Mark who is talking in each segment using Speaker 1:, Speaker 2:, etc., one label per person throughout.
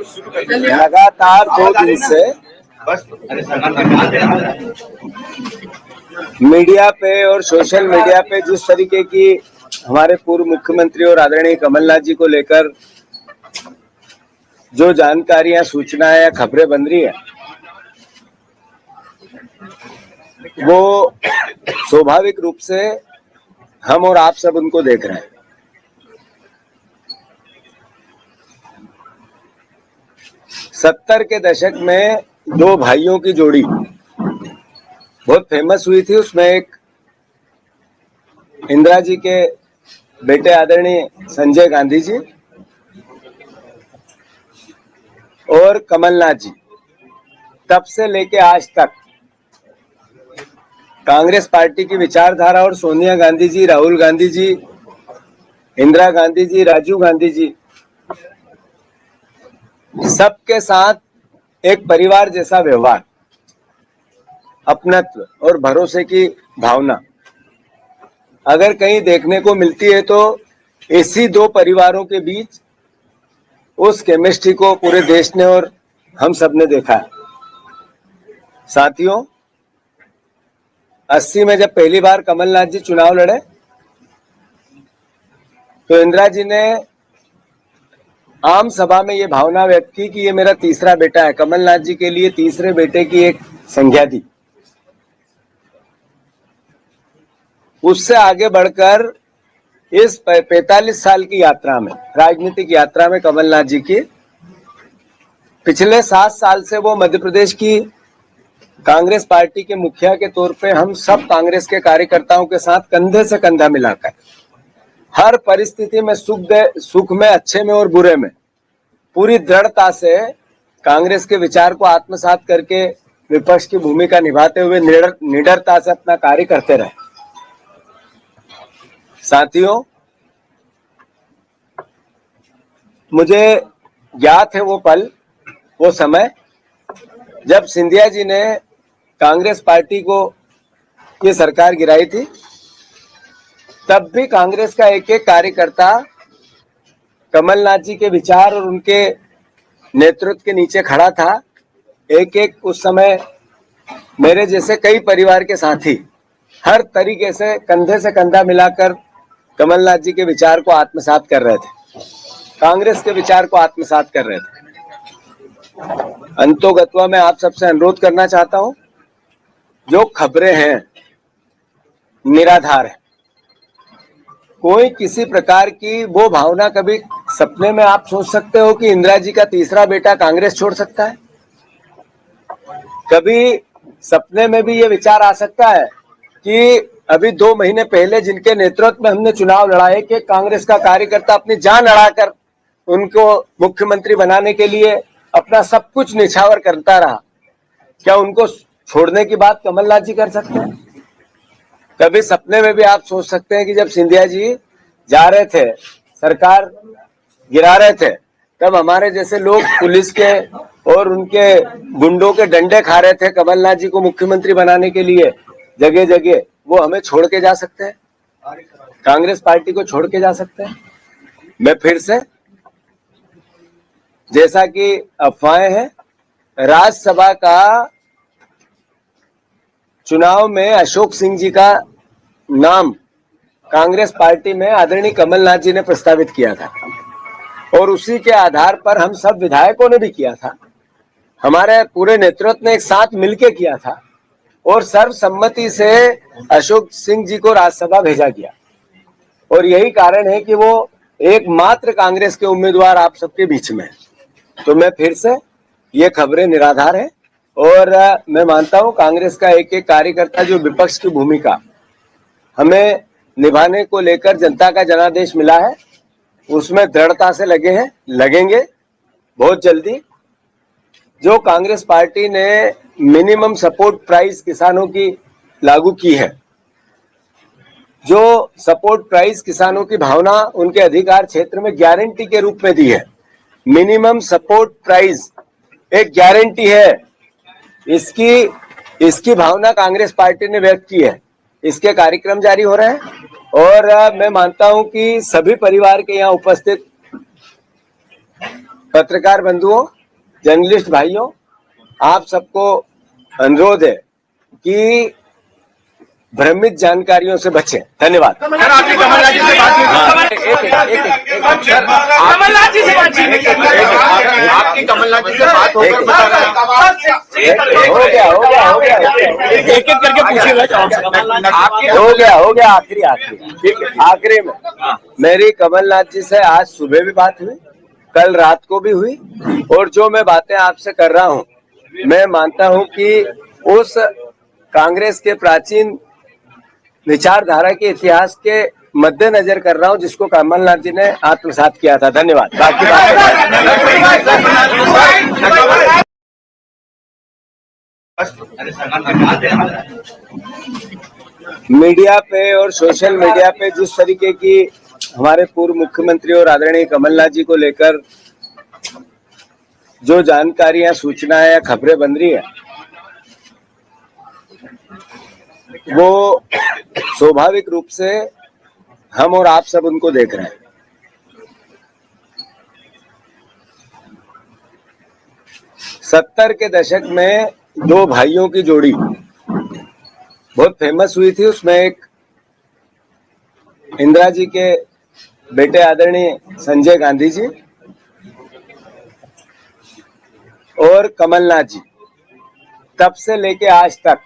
Speaker 1: लगातार 2 दिन से मीडिया पे और सोशल मीडिया पे जिस तरीके की हमारे पूर्व मुख्यमंत्री और आदरणीय कमलनाथ जी को लेकर जो जानकारियां, सूचनाएं या खबरें बन रही है, वो स्वाभाविक रूप से हम और आप सब उनको देख रहे हैं। सत्तर के दशक में 2 भाइयों की जोड़ी बहुत फेमस हुई थी। उसमें एक इंदिरा जी के बेटे आदरणीय संजय गांधी जी और कमलनाथ जी। तब से लेके आज तक कांग्रेस पार्टी की विचारधारा और सोनिया गांधी जी, राहुल गांधी जी, इंदिरा गांधी जी, राजीव गांधी जी, सबके साथ एक परिवार जैसा व्यवहार, अपनत्व और भरोसे की भावना अगर कहीं देखने को मिलती है तो इसी 2 परिवारों के बीच उस केमिस्ट्री को पूरे देश ने और हम सब ने देखा है। साथियों, 80 में जब पहली बार कमलनाथ जी चुनाव लड़े तो इंदिरा जी ने आम सभा में ये भावना व्यक्त की कि ये मेरा तीसरा बेटा है। कमलनाथ जी के लिए तीसरे बेटे की एक संज्ञा दी। उससे आगे बढ़कर इस 45 साल की यात्रा में, राजनीतिक यात्रा में कमलनाथ जी की पिछले 7 साल से वो मध्य प्रदेश की कांग्रेस पार्टी के मुखिया के तौर पे हम सब कांग्रेस के कार्यकर्ताओं के साथ कंधे से कंधा मिलाकर हर परिस्थिति में, सुख में, अच्छे में और बुरे में पूरी दृढ़ता से कांग्रेस के विचार को आत्मसात करके विपक्ष की भूमिका निभाते हुए निडरता से अपना कार्य करते रहे। साथियों, मुझे याद है वो पल, वो समय जब सिंधिया जी ने कांग्रेस पार्टी को ये सरकार गिराई थी। तब भी कांग्रेस का एक एक कार्यकर्ता कमलनाथ जी के विचार और उनके नेतृत्व के नीचे खड़ा था। एक एक उस समय मेरे जैसे कई परिवार के साथी हर तरीके से कंधे से कंधा मिलाकर कमलनाथ जी के विचार को आत्मसात कर रहे थे, कांग्रेस के विचार को आत्मसात कर रहे थे। अंतोगत्वा मैं आप सबसे अनुरोध करना चाहता हूं, जो खबरें हैं निराधार है। कोई किसी प्रकार की वो भावना, कभी सपने में आप सोच सकते हो कि इंदिरा जी का तीसरा बेटा कांग्रेस छोड़ सकता है? कभी सपने में भी ये विचार आ सकता है कि अभी 2 महीने पहले जिनके नेतृत्व में हमने चुनाव लड़ाए कि कांग्रेस का कार्यकर्ता अपनी जान लड़ाकर उनको मुख्यमंत्री बनाने के लिए अपना सब कुछ निछावर करता रहा, क्या उनको छोड़ने की बात कमलनाथ जी कर सकते हैं? कभी सपने में भी आप सोच सकते हैं कि जब सिंधिया जी जा रहे थे, सरकार गिरा रहे थे, तब हमारे जैसे लोग पुलिस के और उनके गुंडों के डंडे खा रहे थे कमलनाथ जी को मुख्यमंत्री बनाने के लिए जगह जगह, वो हमें छोड़ के जा सकते हैं? कांग्रेस पार्टी को छोड़ के जा सकते हैं? मैं फिर से, जैसा कि अफवाहें हैं, राज्यसभा का चुनाव में अशोक सिंह जी का नाम कांग्रेस पार्टी में आदरणीय कमलनाथ जी ने प्रस्तावित किया था और उसी के आधार पर हम सब विधायकों ने भी किया था, हमारे पूरे नेतृत्व ने एक साथ मिलकर किया था और सर्वसम्मति से अशोक सिंह जी को राज्यसभा भेजा गया। और यही कारण है कि वो एकमात्र कांग्रेस के उम्मीदवार आप सबके बीच में है। तो मैं फिर से, ये खबरें निराधार है और मैं मानता हूं कांग्रेस का एक एक कार्यकर्ता जो विपक्ष की भूमिका हमें निभाने को लेकर जनता का जनादेश मिला है, उसमें दृढ़ता से लगे हैं, लगेंगे बहुत जल्दी। जो कांग्रेस पार्टी ने मिनिमम सपोर्ट प्राइस किसानों की लागू की है, जो सपोर्ट प्राइस किसानों की भावना उनके अधिकार क्षेत्र में गारंटी के रूप में दी है, मिनिमम सपोर्ट प्राइस एक गारंटी है, इसकी भावना कांग्रेस पार्टी ने व्यक्त की है। इसके कार्यक्रम जारी हो रहे हैं और मैं मानता हूं कि सभी परिवार के यहाँ उपस्थित पत्रकार बंधुओं जर्नलिस्ट भाइयों, आप सबको अनुरोध है कि भ्रमित जानकारियों से बचें। धन्यवाद।
Speaker 2: सर, आपकी कमलनाथ जी से बात हुई? सर, कमलनाथ जी से आपकी कमलनाथ जी से बात हो
Speaker 1: एक करके पूछिएगा। हो गया आखिरी में मेरी कमलनाथ जी से आज सुबह भी बात हुई, कल रात को भी हुई, और जो मैं बातें आपसे कर रहा हूं, मैं मानता हूं कि उस कांग्रेस के प्राचीन विचारधारा के इतिहास के मद्देनजर कर रहा हूं, जिसको कमलनाथ जी ने आत्मसात किया था। धन्यवाद। बाकी मीडिया पे और सोशल मीडिया पे जिस तरीके की हमारे पूर्व मुख्यमंत्री और आदरणीय कमलनाथ जी को लेकर जो जानकारियां, सूचनाएं या खबरें बन रही है, वो स्वाभाविक रूप से हम और आप सब उनको देख रहे हैं। सत्तर के दशक में दो भाइयों की जोड़ी बहुत फेमस हुई थी। उसमें एक इंदिरा जी के बेटे आदरणीय संजय गांधी जी और कमलनाथ जी। तब से लेके आज तक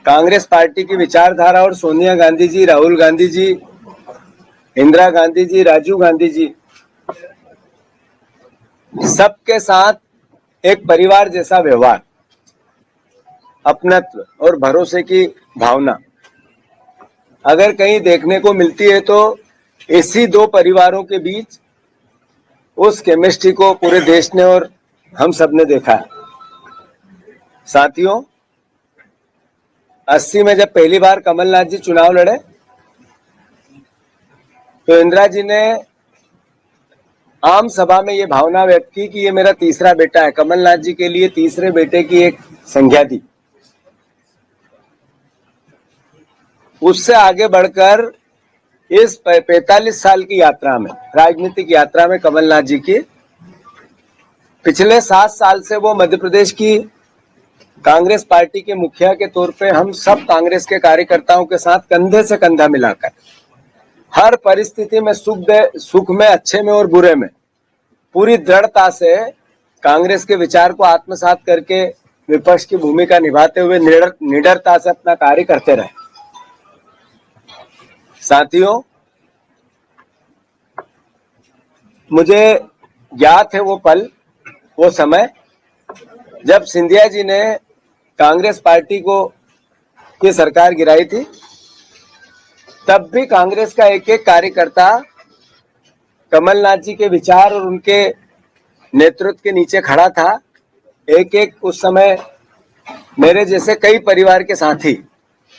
Speaker 1: कांग्रेस पार्टी की विचारधारा और सोनिया गांधी जी, राहुल गांधी जी, इंदिरा गांधी जी, राजीव गांधी जी, सबके साथ एक परिवार जैसा व्यवहार, अपनत्व और भरोसे की भावना अगर कहीं देखने को मिलती है तो इसी दो परिवारों के बीच उस केमिस्ट्री को पूरे देश ने और हम सब ने देखा है। साथियों, 80 में जब पहली बार कमलनाथ जी चुनाव लड़े तो इंदिरा जी ने आम सभा में ये भावना व्यक्त की कि ये मेरा तीसरा बेटा है। कमलनाथ जी के लिए तीसरे बेटे की एक संज्ञा दी। उससे आगे बढ़कर इस 45 साल की यात्रा में, राजनीतिक यात्रा में कमलनाथ जी की, पिछले 7 साल से वो मध्य प्रदेश की कांग्रेस पार्टी के मुखिया के तौर पे हम सब कांग्रेस के कार्यकर्ताओं के साथ कंधे से कंधा मिलाकर हर परिस्थिति में, सुख में, अच्छे में और बुरे में पूरी दृढ़ता से कांग्रेस के विचार को आत्मसात करके विपक्ष की भूमिका निभाते हुए निडरता से अपना कार्य करते रहे। साथियों, मुझे याद है वो पल, वो समय जब सिंधिया जी ने कांग्रेस पार्टी को की सरकार गिराई थी। तब भी कांग्रेस का एक एक कार्यकर्ता कमलनाथ जी के विचार और उनके नेतृत्व के नीचे खड़ा था। एक एक उस समय मेरे जैसे कई परिवार के साथी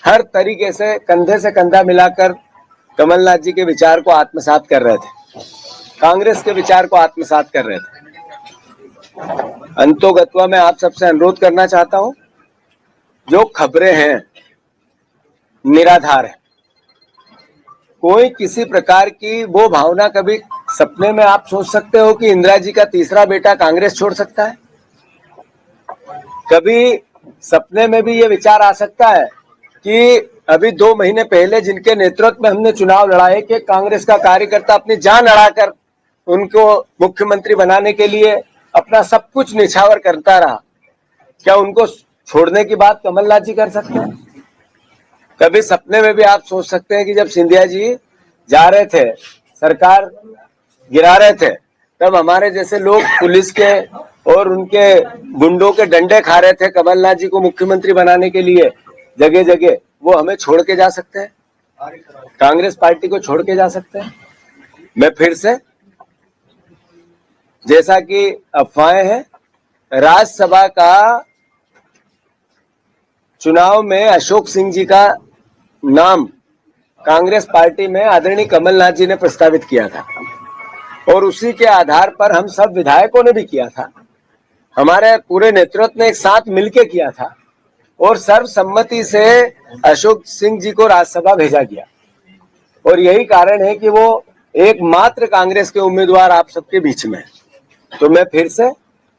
Speaker 1: हर तरीके से कंधे से कंधा मिलाकर कमलनाथ जी के विचार को आत्मसात कर रहे थे, कांग्रेस के विचार को आत्मसात कर रहे थे। अंतोगत्वा मैं आप सबसे अनुरोध करना चाहता हूं, जो खबरें हैं निराधार है। कोई किसी प्रकार की वो भावना, कभी सपने में आप सोच सकते हो कि इंदिरा जी का तीसरा बेटा कांग्रेस छोड़ सकता है? कभी सपने में भी ये विचार आ सकता है कि अभी 2 महीने पहले जिनके नेतृत्व में हमने चुनाव लड़ाए कि कांग्रेस का कार्यकर्ता अपनी जान लड़ाकर उनको मुख्यमंत्री बनाने के लिए अपना सब कुछ निछावर करता रहा, क्या उनको छोड़ने की बात कमलनाथ जी कर सकते हैं? कभी सपने में भी आप सोच सकते हैं कि जब सिंधिया जी जा रहे थे, सरकार गिरा रहे थे, तब हमारे जैसे लोग पुलिस के और उनके गुंडों के डंडे खा रहे थे कमलनाथ जी को मुख्यमंत्री बनाने के लिए जगह जगह, वो हमें छोड़ के जा सकते हैं? कांग्रेस पार्टी को छोड़ के जा सकते हैं? मैं फिर से, जैसा कि अफवाहें हैं, राज्यसभा का चुनाव में अशोक सिंह जी का नाम कांग्रेस पार्टी में आदरणीय कमलनाथ जी ने प्रस्तावित किया था और उसी के आधार पर हम सब विधायकों ने भी किया था, हमारे पूरे नेतृत्व ने एक साथ मिलकर किया था और सर्वसम्मति से अशोक सिंह जी को राज्यसभा भेजा गया। और यही कारण है कि वो एकमात्र कांग्रेस के उम्मीदवार आप सबके बीच में है। तो मैं फिर से,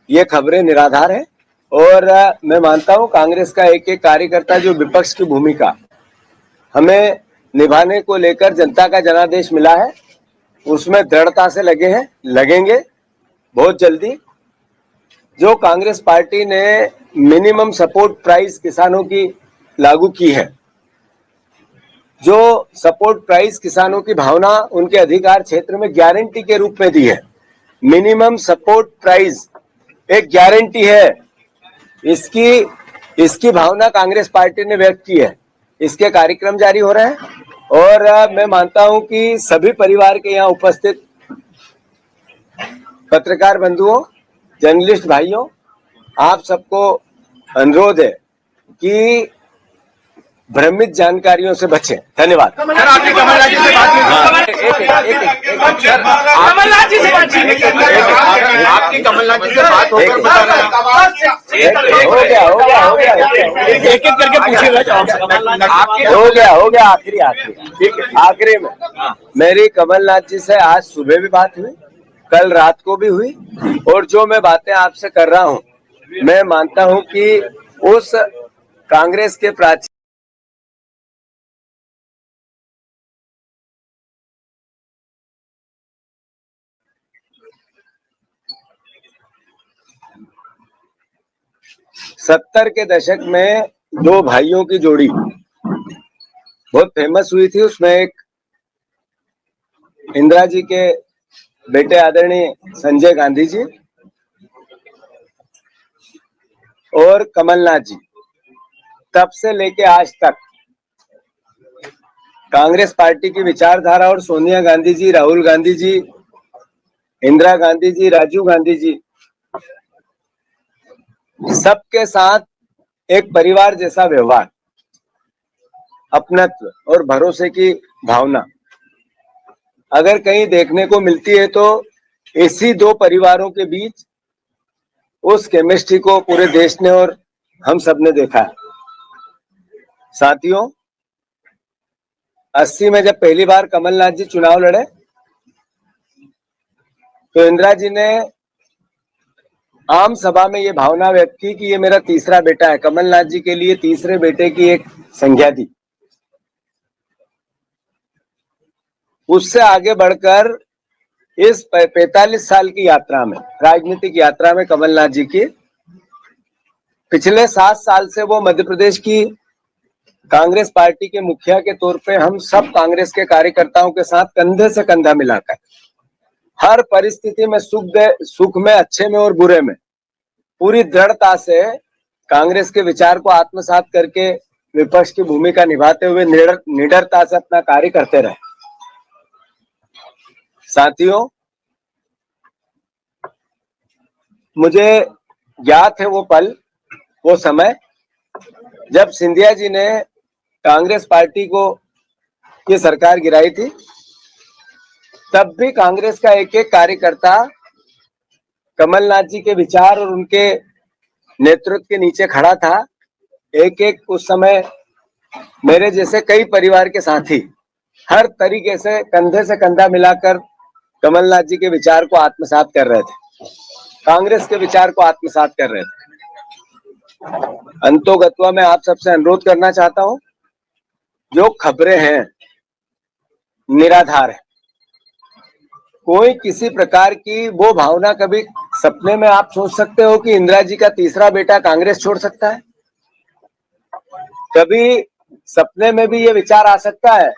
Speaker 1: ये खबरें निराधार है और मैं मानता हूं कांग्रेस का एक एक कार्यकर्ता जो विपक्ष की भूमिका हमें निभाने को लेकर जनता का जनादेश मिला है, उसमें दृढ़ता से लगे हैं, लगेंगे बहुत जल्दी। जो कांग्रेस पार्टी ने मिनिमम सपोर्ट प्राइस किसानों की लागू की है, जो सपोर्ट प्राइस किसानों की भावना उनके अधिकार क्षेत्र में गारंटी के रूप में दी है, मिनिमम सपोर्ट प्राइस एक गारंटी है, इसकी भावना कांग्रेस पार्टी ने व्यक्त की है। इसके कार्यक्रम जारी हो रहे हैं और मैं मानता हूं कि सभी परिवार के यहाँ उपस्थित पत्रकार बंधुओं, जर्नलिस्ट भाइयों, आप सबको अनुरोध है कि भ्रमित जानकारियों से बचें। धन्यवाद।
Speaker 2: सर, आपकी कमलनाथ जी से बात सर, कमलनाथ जी से बातचीत आपकी कमलनाथ जी से बात होकर बता रहे हैं।
Speaker 1: हो गया
Speaker 2: एक एक करके पूछिएगा।
Speaker 1: हो गया आखिरी में मेरी कमलनाथ जी से आज सुबह भी बात हुई, कल रात को भी हुई और जो मैं बातें आपसे कर रहा हूं, मैं मानता हूं कि उस कांग्रेस के प्राचीन सत्तर के दशक में दो भाइयों की जोड़ी बहुत फेमस हुई थी। उसमें एक इंदिरा जी के बेटे आदरणीय संजय गांधी जी और कमलनाथ जी, तब से लेके आज तक कांग्रेस पार्टी की विचारधारा और सोनिया गांधी जी, राहुल गांधी जी, इंदिरा गांधी जी, राजीव गांधी जी, सबके साथ एक परिवार जैसा व्यवहार, अपनत्व और भरोसे की भावना अगर कहीं देखने को मिलती है तो इसी दो परिवारों के बीच उस केमिस्ट्री को पूरे देश ने और हम सब ने देखा है। साथियों, 80 में जब पहली बार कमलनाथ जी चुनाव लड़े तो इंदिरा जी ने आम सभा में ये भावना व्यक्त की कि ये मेरा तीसरा बेटा है। कमलनाथ जी के लिए तीसरे बेटे की एक संज्ञा दी। उससे आगे बढ़कर इस 45 साल की यात्रा में, राजनीतिक यात्रा में कमलनाथ जी की पिछले 7 साल से वो मध्य प्रदेश की कांग्रेस पार्टी के मुखिया के तौर पे हम सब कांग्रेस के कार्यकर्ताओं के साथ कंधे से कंधा मिलाकर हर परिस्थिति में सुख में, अच्छे में और बुरे में पूरी दृढ़ता से कांग्रेस के विचार को आत्मसात करके विपक्ष की भूमिका निभाते हुए निडरता से अपना कार्य करते रहे। साथियों, मुझे ज्ञात है वो पल, वो समय जब सिंधिया जी ने कांग्रेस पार्टी को की सरकार गिराई थी। तब भी कांग्रेस का एक एक कार्यकर्ता कमलनाथ जी के विचार और उनके नेतृत्व के नीचे खड़ा था। एक एक उस समय मेरे जैसे कई परिवार के साथी हर तरीके से कंधा मिलाकर कमलनाथ जी के विचार को आत्मसात कर रहे थे, कांग्रेस के विचार को आत्मसात कर रहे थे। अंतोगत्वा मैं आप सबसे अनुरोध करना चाहता हूं, जो खबरें हैं निराधार है। कोई किसी प्रकार की वो भावना, कभी सपने में आप सोच सकते हो कि इंदिरा जी का तीसरा बेटा कांग्रेस छोड़ सकता है? कभी सपने में भी ये विचार आ सकता है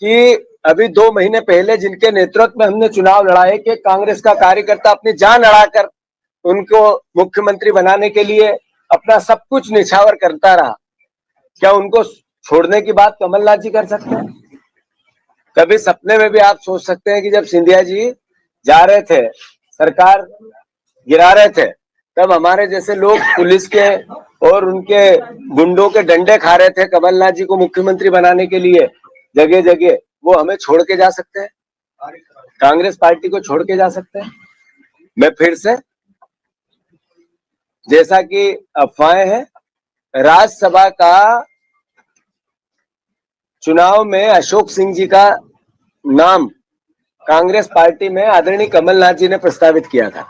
Speaker 1: कि अभी 2 महीने पहले जिनके नेतृत्व में हमने चुनाव लड़ा है कि कांग्रेस का कार्यकर्ता अपनी जान अड़ाकर उनको मुख्यमंत्री बनाने के लिए अपना सब कुछ निछावर करता रहा, क्या उनको छोड़ने की बात कमलनाथ जी कर सकते हैं? कभी सपने में भी आप सोच सकते हैं कि जब सिंधिया जी जा रहे थे, सरकार गिरा रहे थे, तब हमारे जैसे लोग पुलिस के और उनके गुंडों के डंडे खा रहे थे कमलनाथ जी को मुख्यमंत्री बनाने के लिए जगह जगह, वो हमें छोड़ के जा सकते हैं? कांग्रेस पार्टी को छोड़ के जा सकते हैं? मैं फिर से, जैसा कि अफवाहें हैं, राज्यसभा का चुनाव में अशोक सिंह जी का नाम कांग्रेस पार्टी में आदरणीय कमलनाथ जी ने प्रस्तावित किया था।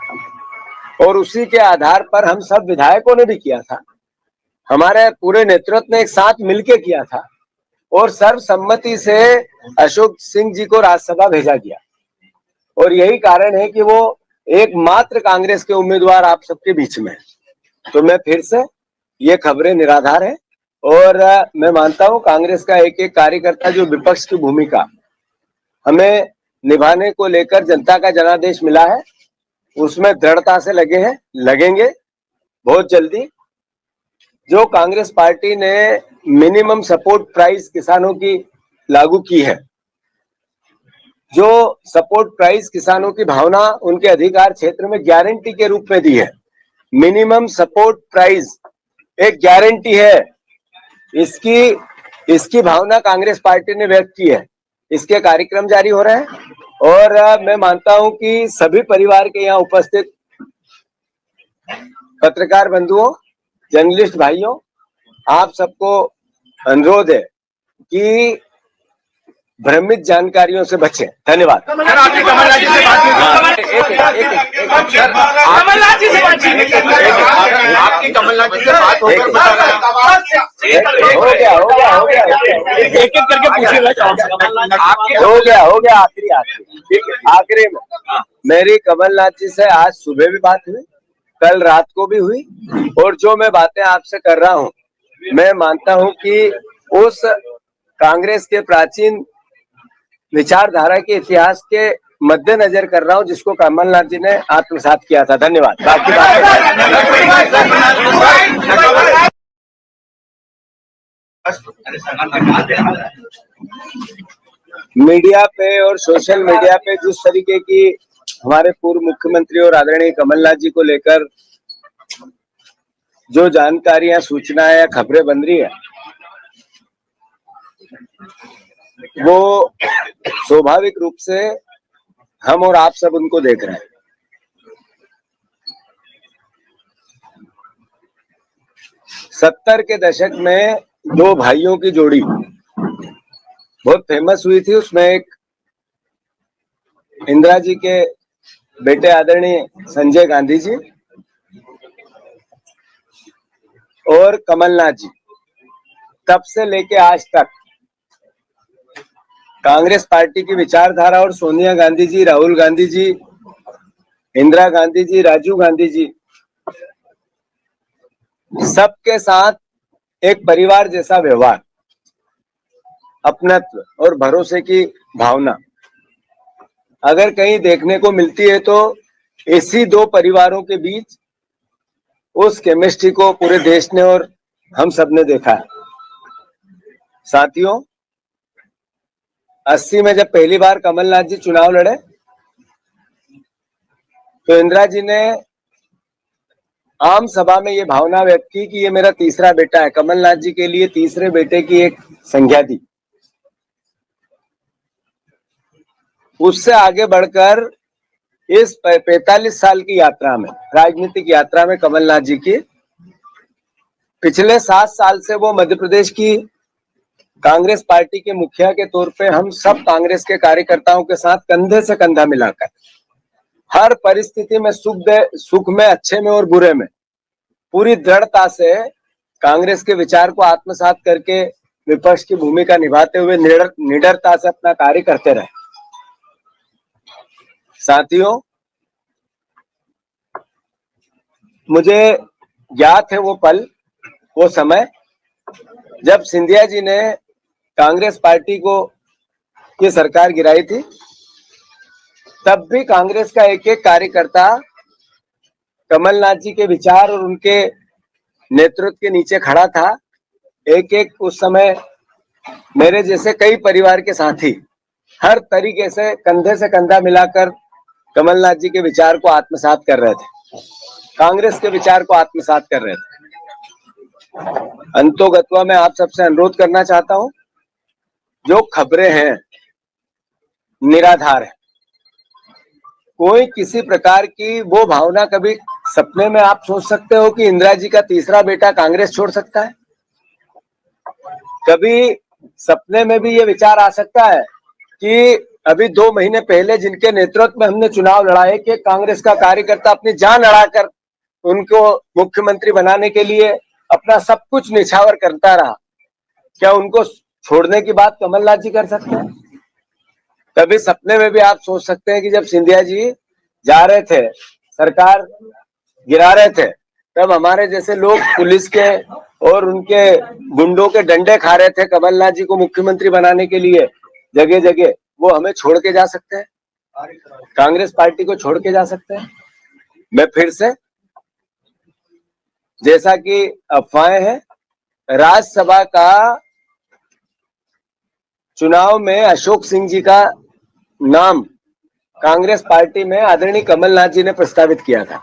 Speaker 1: और उसी के आधार पर हम सब विधायकों ने भी किया था, हमारे पूरे नेतृत्व ने एक साथ मिलकर किया था और सर्वसम्मति से अशोक सिंह जी को राज्यसभा भेजा गया। और यही कारण है कि वो एकमात्र कांग्रेस के उम्मीदवार आप सबके बीच में है। तो मैं फिर से, ये खबरें निराधार है और मैं मानता हूं कांग्रेस का एक एक कार्यकर्ता जो विपक्ष की भूमिका हमें निभाने को लेकर जनता का जनादेश मिला है, उसमें दृढ़ता से लगे हैं, लगेंगे बहुत जल्दी। जो कांग्रेस पार्टी ने मिनिमम सपोर्ट प्राइस किसानों की लागू की है, जो सपोर्ट प्राइस किसानों की भावना उनके अधिकार क्षेत्र में गारंटी के रूप में दी है, मिनिमम सपोर्ट प्राइस एक गारंटी है, इसकी भावना कांग्रेस पार्टी ने व्यक्त की है। इसके कार्यक्रम जारी हो रहे हैं और मैं मानता हूं कि सभी परिवार के यहाँ उपस्थित पत्रकार बंधुओं, जर्नलिस्ट भाइयों, आप सबको अनुरोध है कि भ्रमित जानकारियों से बचें। धन्यवाद।
Speaker 2: सर, आपकी कमलनाथ जी से बात हुई? कमलनाथ जी से आपकी कमलनाथ जी से बात
Speaker 1: हो गया एक एक करके पूछिएगा। हो गया आखिरी में मेरी कमलनाथ जी से आज सुबह भी बात हुई, कल रात को भी हुई और जो मैं बातें आपसे कर रहा हूं, मैं मानता हूं कि उस कांग्रेस के प्राचीन विचारधारा के इतिहास के मद्देनजर कर रहा हूं जिसको कमलनाथ जी ने आत्मसात किया था। धन्यवाद। बाकी मीडिया पे और सोशल मीडिया पे जिस तरीके की हमारे पूर्व मुख्यमंत्री और आदरणीय कमलनाथ जी को लेकर जो जानकारियां, सूचनाएं या खबरें बन रही है, वो स्वाभाविक रूप से हम और आप सब उनको देख रहे हैं। सत्तर के दशक में दो भाइयों की जोड़ी बहुत फेमस हुई थी। उसमें एक इंदिरा जी के बेटे आदरणीय संजय गांधी जी और कमलनाथ जी। तब से लेके आज तक कांग्रेस पार्टी की विचारधारा और सोनिया गांधी जी, राहुल गांधी जी, इंदिरा गांधी जी, राजीव गांधी जी, सबके साथ एक परिवार जैसा व्यवहार, अपनत्व और भरोसे की भावना अगर कहीं देखने को मिलती है तो इसी दो परिवारों के बीच उस केमिस्ट्री को पूरे देश ने और हम सब ने देखा है। साथियों, 80 में जब पहली बार कमलनाथ जी चुनाव लड़े तो इंदिरा जी ने आम सभा में ये भावना व्यक्त की कि ये मेरा तीसरा बेटा है। कमलनाथ जी के लिए तीसरे बेटे की एक संज्ञा दी। उससे आगे बढ़कर इस 45 साल की यात्रा में, राजनीतिक यात्रा में कमलनाथ जी की पिछले 7 साल से वो मध्य प्रदेश की कांग्रेस पार्टी के मुखिया के तौर पे हम सब कांग्रेस के कार्यकर्ताओं के साथ कंधे से कंधा मिलाकर हर परिस्थिति में सुख में, अच्छे में और बुरे में पूरी दृढ़ता से कांग्रेस के विचार को आत्मसात करके विपक्ष की भूमिका निभाते हुए निडरता से अपना कार्य करते रहे। साथियों, मुझे ज्ञात है वो पल, वो समय जब सिंधिया जी ने कांग्रेस पार्टी को की सरकार गिराई थी। तब भी कांग्रेस का एक एक कार्यकर्ता कमलनाथ जी के विचार और उनके नेतृत्व के नीचे खड़ा था। एक एक उस समय मेरे जैसे कई परिवार के साथी हर तरीके से कंधा मिलाकर कमलनाथ जी के विचार को आत्मसात कर रहे थे, कांग्रेस के विचार को आत्मसात कर रहे थे। अंतोगत्वा मैं आप सबसे अनुरोध करना चाहता हूं, जो खबरें हैं निराधार है। कोई किसी प्रकार की वो भावना, कभी सपने में आप सोच सकते हो कि इंदिरा जी का तीसरा बेटा कांग्रेस छोड़ सकता है? कभी सपने में भी ये विचार आ सकता है कि अभी 2 महीने पहले जिनके नेतृत्व में हमने चुनाव लड़ाए कि कांग्रेस का कार्यकर्ता अपनी जान अड़ाकर उनको मुख्यमंत्री बनाने के लिए अपना सब कुछ निछावर करता रहा, क्या उनको छोड़ने की बात कमलनाथ जी कर सकते हैं? कभी सपने में भी आप सोच सकते हैं कि जब सिंधिया जी जा रहे थे, सरकार गिरा रहे थे, तब हमारे जैसे लोग पुलिस के और उनके गुंडों के डंडे खा रहे थे कमलनाथ जी को मुख्यमंत्री बनाने के लिए जगह जगह, वो हमें छोड़ के जा सकते हैं? कांग्रेस पार्टी को छोड़ के जा सकते हैं? मैं फिर से, जैसा कि अफवाहें हैं, राज्यसभा का चुनाव में अशोक सिंह जी का नाम कांग्रेस पार्टी में आदरणीय कमलनाथ जी ने प्रस्तावित किया था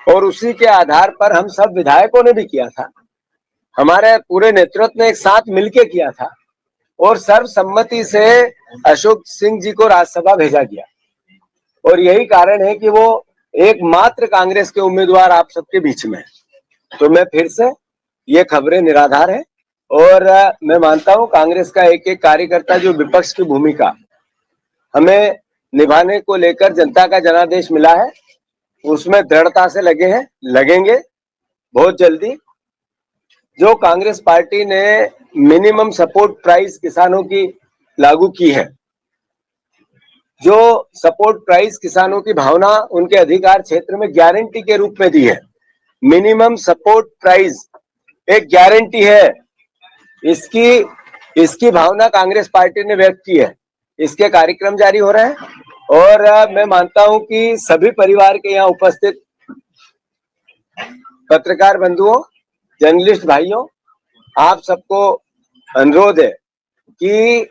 Speaker 1: और उसी के आधार पर हम सब विधायकों ने भी किया था, हमारे पूरे नेतृत्व ने एक साथ मिलकर किया था और सर्वसम्मति से अशोक सिंह जी को राज्यसभा भेजा गया और यही कारण है कि वो एकमात्र कांग्रेस के उम्मीदवार आप सबके बीच में है। तो मैं फिर से, ये खबरें निराधार है और मैं मानता हूं कांग्रेस का एक एक कार्यकर्ता जो विपक्ष की भूमिका हमें निभाने को लेकर जनता का जनादेश मिला है, उसमें दृढ़ता से लगे हैं, लगेंगे बहुत जल्दी। जो कांग्रेस पार्टी ने मिनिमम सपोर्ट प्राइस किसानों की लागू की है, जो सपोर्ट प्राइस किसानों की भावना उनके अधिकार क्षेत्र में गारंटी के रूप में दी है, मिनिमम सपोर्ट प्राइस एक गारंटी है, इसकी भावना कांग्रेस पार्टी ने व्यक्त की है। इसके कार्यक्रम जारी हो रहे हैं और मैं मानता हूं कि सभी परिवार के यहाँ उपस्थित पत्रकार बंधुओं, जर्नलिस्ट भाइयों, आप सबको अनुरोध है कि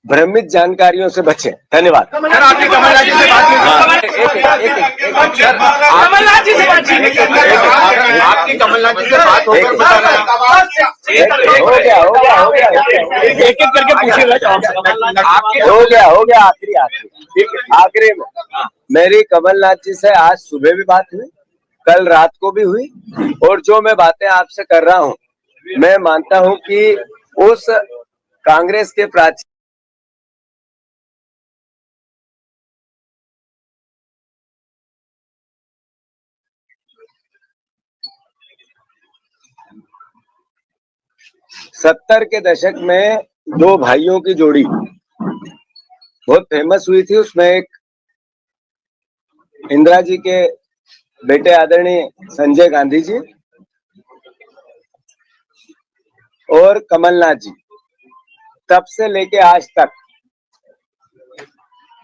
Speaker 1: भ्रमित जानकारियों से बचें। धन्यवाद।
Speaker 2: सर, आपकी कमलनाथ जी से बात हुई? सर, कमलनाथ जी से बातचीत, आपकी कमलनाथ जी से बात होकर बता रहे हैं।
Speaker 1: हो गया
Speaker 2: एक एक करके पूछिएगा।
Speaker 1: हो गया आखिरी में मेरी कमलनाथ जी से आज सुबह भी बात हुई, कल रात को भी हुई और जो मैं बातें आपसे कर रहा हूं, मैं मानता हूं कि उस कांग्रेस के प्राचीन 70 के दशक में दो भाइयों की जोड़ी बहुत फेमस हुई थी। उसमें एक इंदिरा जी के बेटे आदरणीय संजय गांधी जी और कमलनाथ जी, तब से लेके आज तक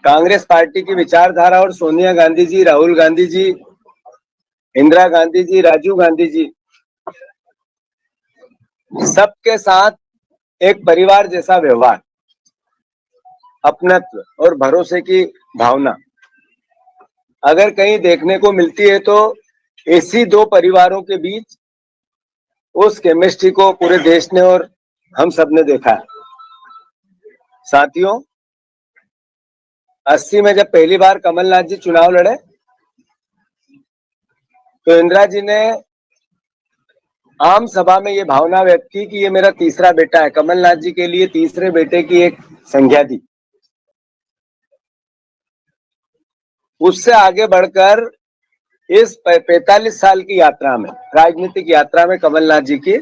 Speaker 1: कांग्रेस पार्टी की विचारधारा और सोनिया गांधी जी, राहुल गांधी जी, इंदिरा गांधी जी, राजीव गांधी जी, सबके साथ एक परिवार जैसा व्यवहार, अपनत्व और भरोसे की भावना अगर कहीं देखने को मिलती है तो इसी दो परिवारों के बीच उस केमिस्ट्री को पूरे देश ने और हम सब ने देखा है। साथियों, 80 में जब पहली बार कमलनाथ जी चुनाव लड़े तो इंदिरा जी ने आम सभा में ये भावना व्यक्त की कि ये मेरा तीसरा बेटा है। कमलनाथ जी के लिए तीसरे बेटे की एक संज्ञा दी। उससे आगे बढ़कर इस 45 साल की यात्रा में, राजनीतिक यात्रा में कमलनाथ जी की,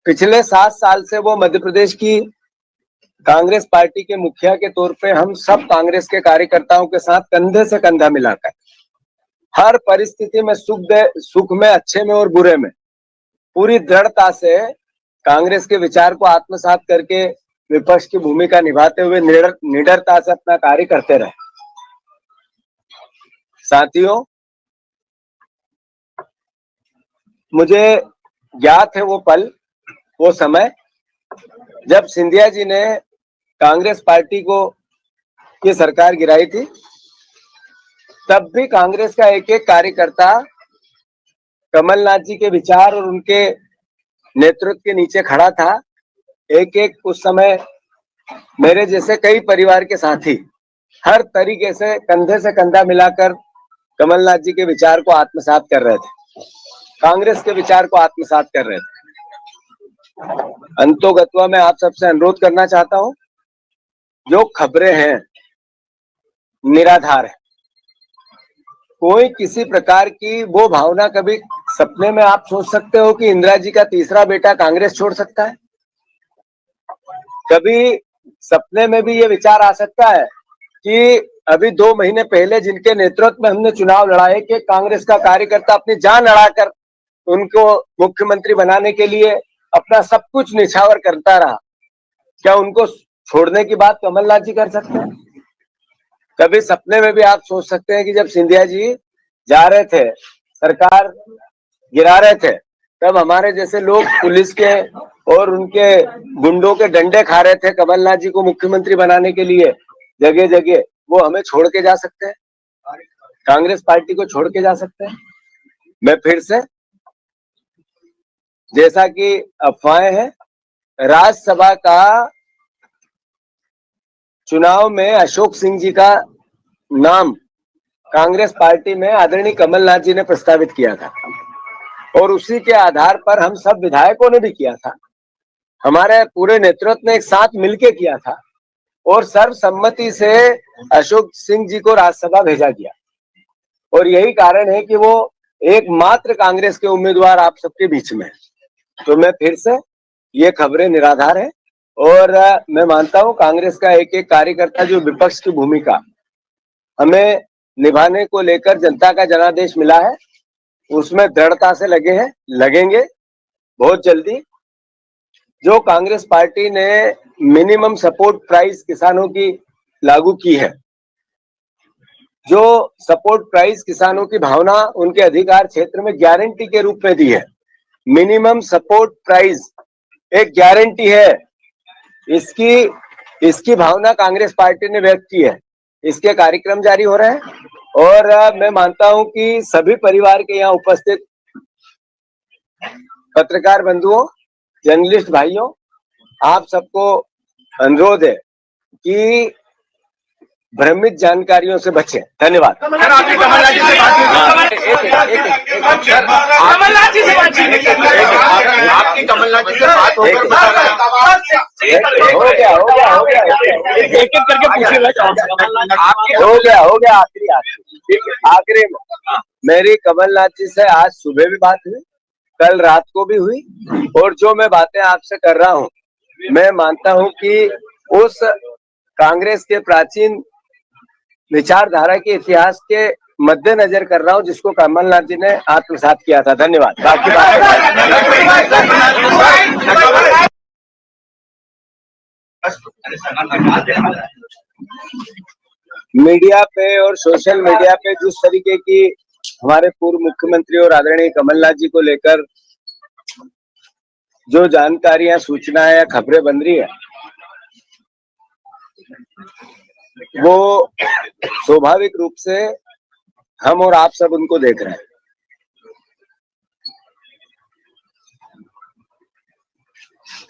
Speaker 1: पिछले 7 साल से वो मध्य प्रदेश की कांग्रेस पार्टी के मुखिया के तौर पे हम सब कांग्रेस के कार्यकर्ताओं के साथ कंधे से कंधा मिलाकर हर परिस्थिति में, सुख में, अच्छे में और बुरे में पूरी दृढ़ता से कांग्रेस के विचार को आत्मसात करके विपक्ष की भूमिका निभाते हुए निडरता से अपना कार्य करते रहे। साथियों, मुझे ज्ञात है वो पल, वो समय जब सिंधिया जी ने कांग्रेस पार्टी को की सरकार गिराई थी। तब भी कांग्रेस का एक एक कार्यकर्ता कमलनाथ जी के विचार और उनके नेतृत्व के नीचे खड़ा था। एक एक उस समय मेरे जैसे कई परिवार के साथी हर तरीके से कंधा मिलाकर कमलनाथ जी के विचार को आत्मसात कर रहे थे, कांग्रेस के विचार को आत्मसात कर रहे थे। अंतोगत्वा मैं आप सबसे अनुरोध करना चाहता हूं जो खबरें हैं निराधार है। कोई किसी प्रकार की वो भावना कभी सपने में आप सोच सकते हो कि इंदिरा जी का तीसरा बेटा कांग्रेस छोड़ सकता है? कभी सपने में भी ये विचार आ सकता है कि अभी 2 महीने पहले जिनके नेतृत्व में हमने चुनाव लड़ाए कि कांग्रेस का कार्यकर्ता अपनी जान लड़ाकर उनको मुख्यमंत्री बनाने के लिए अपना सब कुछ निछावर करता रहा, क्या उनको छोड़ने की बात कमलनाथ जी कर सकते हैं? कभी सपने में भी आप सोच सकते हैं कि जब सिंधिया जी जा रहे थे, सरकार गिरा रहे थे, तब हमारे जैसे लोग पुलिस के और उनके गुंडों के डंडे खा रहे थे कमलनाथ जी को मुख्यमंत्री बनाने के लिए जगह जगह, वो हमें छोड़ के जा सकते हैं? कांग्रेस पार्टी को छोड़ के जा सकते हैं? मैं फिर से, जैसा कि अफवाहें हैं, राज्यसभा का चुनाव में अशोक सिंह जी का नाम कांग्रेस पार्टी में आदरणीय कमलनाथ जी ने प्रस्तावित किया था और उसी के आधार पर हम सब विधायकों ने भी किया था, हमारे पूरे नेतृत्व ने एक साथ मिलकर किया था और सर्वसम्मति से अशोक सिंह जी को राज्यसभा भेजा गया। और यही कारण है कि वो एकमात्र कांग्रेस के उम्मीदवार आप सबके बीच में है। तो मैं फिर से, ये खबरें निराधार है और मैं मानता हूं कांग्रेस का एक एक कार्यकर्ता जो विपक्ष की भूमिका हमें निभाने को लेकर जनता का जनादेश मिला है, उसमें दृढ़ता से लगे हैं, लगेंगे बहुत जल्दी। जो कांग्रेस पार्टी ने मिनिमम सपोर्ट प्राइस किसानों की लागू की है, जो सपोर्ट प्राइस किसानों की भावना उनके अधिकार क्षेत्र में गारंटी के रूप में दी है, मिनिमम सपोर्ट प्राइस एक गारंटी है, इसकी भावना कांग्रेस पार्टी ने व्यक्त की है। इसके कार्यक्रम जारी हो रहे हैं और मैं मानता हूं कि सभी परिवार के यहाँ उपस्थित पत्रकार बंधुओं, जर्नलिस्ट भाइयों, आप सबको अनुरोध है कि भ्रमित जानकारियों से बचें। धन्यवाद।
Speaker 2: सर, आपकी कमलनाथ जी से बात हुई? सर, कमलनाथ जी से बात आपकी कमलनाथ जी से बात होकर
Speaker 1: हो गया
Speaker 2: एक-एक करके पूछिएगा।
Speaker 1: हो गया आखिरी में मेरी कमलनाथ जी से आज सुबह भी बात हुई, कल रात को भी हुई और जो मैं बातें आपसे कर रहा हूं, मैं मानता हूं कि उस कांग्रेस के प्राचीन विचारधारा के इतिहास के मद्देनजर कर रहा हूं जिसको कमलनाथ जी ने आत्मसात किया था। धन्यवाद। बाकी मीडिया पे और सोशल मीडिया पे जिस तरीके की हमारे पूर्व मुख्यमंत्री और आदरणीय कमलनाथ जी को लेकर जो जानकारियां, सूचनाएं या खबरें बन रही है, वो स्वाभाविक रूप से हम और आप सब उनको देख रहे हैं।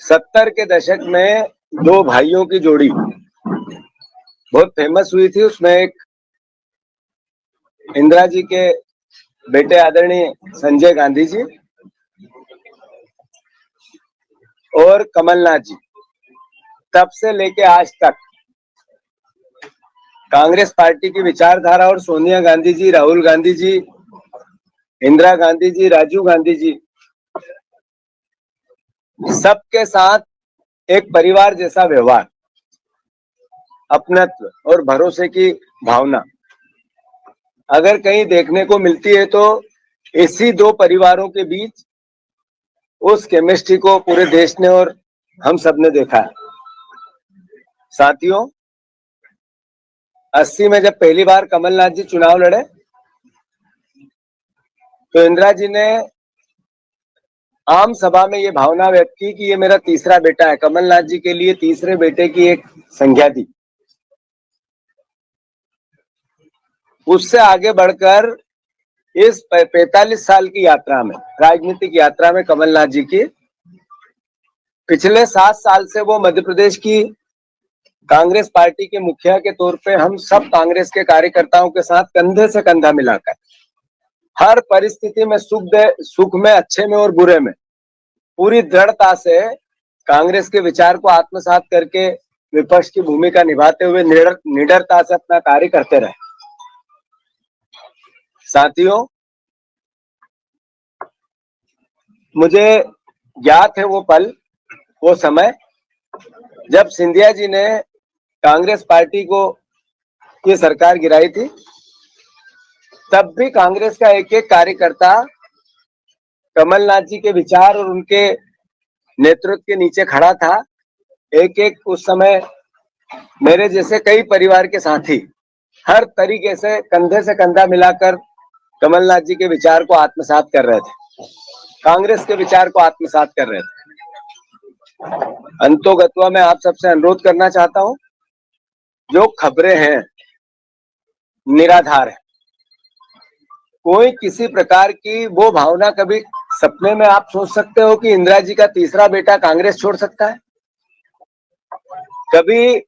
Speaker 1: सत्तर के दशक में दो भाइयों की जोड़ी बहुत फेमस हुई थी, उसमें एक इंदिरा जी के बेटे आदरणीय संजय गांधी जी और कमलनाथ जी। तब से लेके आज तक कांग्रेस पार्टी की विचारधारा और सोनिया गांधी जी, राहुल गांधी जी, इंदिरा गांधी जी, राजीव गांधी जी, सबके साथ एक परिवार जैसा व्यवहार, अपनत्व और भरोसे की भावना अगर कहीं देखने को मिलती है तो इसी दो परिवारों के बीच उस केमिस्ट्री को पूरे देश ने और हम सब ने देखा है। साथियों, 80 में जब पहली बार कमलनाथ जी चुनाव लड़े तो इंदिरा जी ने आम सभा में ये भावना व्यक्त की कि ये मेरा तीसरा बेटा है। कमलनाथ जी के लिए तीसरे बेटे की एक संज्ञा दी। उससे आगे बढ़कर इस 45 साल की यात्रा में, राजनीतिक यात्रा में कमलनाथ जी की, पिछले 7 साल से वो मध्य प्रदेश की कांग्रेस पार्टी के मुखिया के तौर पे हम सब कांग्रेस के कार्यकर्ताओं के साथ कंधे से कंधा मिलाकर हर परिस्थिति में, सुख में, अच्छे में और बुरे में पूरी दृढ़ता से कांग्रेस के विचार को आत्मसात करके विपक्ष की भूमिका निभाते हुए निडरता से अपना कार्य करते रहे। साथियों, मुझे याद है वो पल, वो समय जब सिंधिया जी ने कांग्रेस पार्टी को की सरकार गिराई थी। तब भी कांग्रेस का एक एक कार्यकर्ता कमलनाथ जी के विचार और उनके नेतृत्व के नीचे खड़ा था। एक एक उस समय मेरे जैसे कई परिवार के साथी हर तरीके से कंधे से कंधा मिलाकर कमलनाथ जी के विचार को आत्मसात कर रहे थे, कांग्रेस के विचार को आत्मसात कर रहे थे। अंतोगत्वा मैं आप सबसे अनुरोध करना चाहता हूं, जो खबरें हैं निराधार है। कोई किसी प्रकार की वो भावना, कभी सपने में आप सोच सकते हो कि इंदिरा जी का तीसरा बेटा कांग्रेस छोड़ सकता है? कभी